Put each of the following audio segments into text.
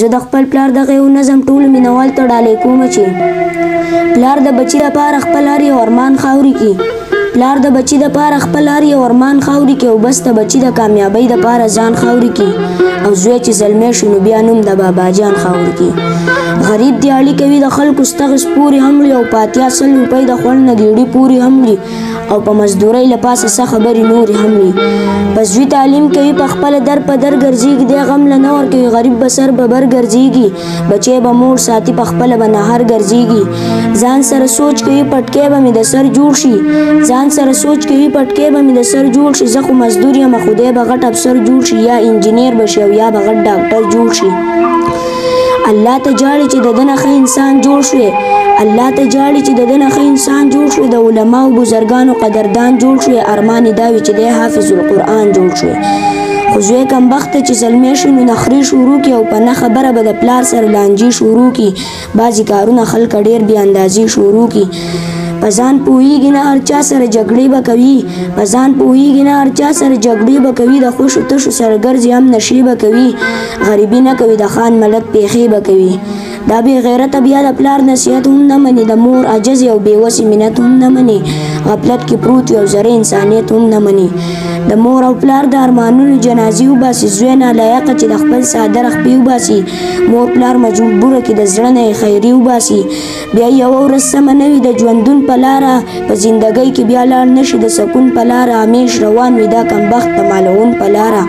زه د خپل پلار دغه یو نظم ټولو مینوال ته ډالۍ کوم چې پلار د بچي لپاره خپل هر یو ارمان خاورې کړي، پلار د بچي دپاره خپل هر یو ارمان خاورې کړي او بس د بچي د کامیابۍ دپاره ځان خاورې کړي، او زوی چې زلمی شو نو بیا نوم د بابا جان خاورې کړي. غریب دیاړي کوي د خلکو ستغس پورې هم لري او په اتیا سل روپۍ د خوړ نه ګېډې پورې هم لري او په مزدورۍ له پاسه څه خبرې نورې هم لري. په زوی تعلیم کوي په خپله در په در ګرځېږي دی غم له نه ورکوي، غریب به سر به بر ګرځېږي، بچی به مور ساتي په خپله به نهر ګرځېږي. ځان سره سوچ کوي پټکی به مې د سر جوړ شي، ځان سره سوچ کوي پټکی به مې د سر جوړ شي، زه خو مزدور یم خدای به غټ افسر جوړ شي، یا انجینیر به شي او یا به غټ ډاکټر جوړ شي. الله ته جاړي چې د ده نه ښه انسان جوړ شوی، الله ته جاړي چې د ده نه ښه انسان جوړ شوی، د علماو بزرګانو قدردان جوړ شوی، ارمان یې دا وي چې دی حافظ القرآن جوړ شوی. خو زوی کمبخته چې زلمی شي نو نخرې شروع کړي او په نه خبره به د پلار سره لانجې شروع کړي، بعضې کارونه خلکه ډېر بې اندازې شروع کړي. په ځان پوهېږي نه هر چا سره جګړې به کوي، په ځان پوهېږي نه هر چا سره جګړې به کوي، د خوشو تشو سره ګرځي هم نشې به کوي، غریبي نه کوي د خان ملک پیښې به کوي. دا بې غیرته بیا د پلار نصیحت هم نه مني، د مور عجز او بېوسې منت هم نه مني، غفلت کې پروت وي او زره انسانیت هم نه مني. د مور او پلار د ارمانونو جنازې وباسي، زوی نالایقه چې د خپل څادر خپې وباسي، مور پلار مجبوره کې د زړه نه یې خیري وباسي. بیا یوه ورځ سمه نه وي د ژوندون په لاره، په زندګۍ کې بیا لاړ نه شي د سکون په لاره، همیش روان وي دا کمبخت د مالون په لاره.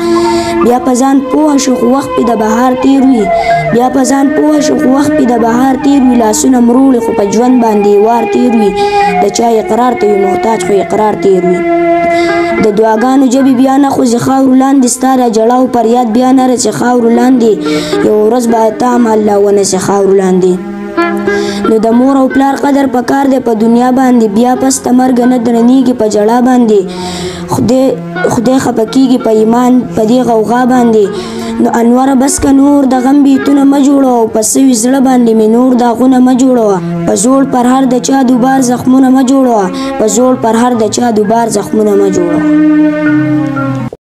بیا په ځان پوه شو خو وخت پې د بهار تېر وي، بیا په ځان پوه شو خو وخت پې د بهار تېر وي، لاسونه مروړي خو په ژوند باندې وار تېر وي، د چا اقرار ته وي محتاج خو اقرار تېر وي. د دعاګانو ژبې بیا نه خوځي خاورو لاندې، ستا را جړا او فریاد بیا نه رسي خاورو لاندې، یوه ورځ به تا هم الله ونسي خاورو لاندې. نو د مور او پلار قدر پکار دی په دنیا باندې، بیا پس د مرګه نه درنېږي په ژړا باندې، خدای خفه کېږي په ایمان په دې غوغا باندې. نو انوره بس که نور د غم بیتونه مه جوړوه، په سوي زړه باندې مې نور داغونه مه جوړوه، په زوړ پر هر د چا دوبار زخمونه مه جوړوه، په زوړ پر هر د چا دوبار زخمونه مه جوړوه.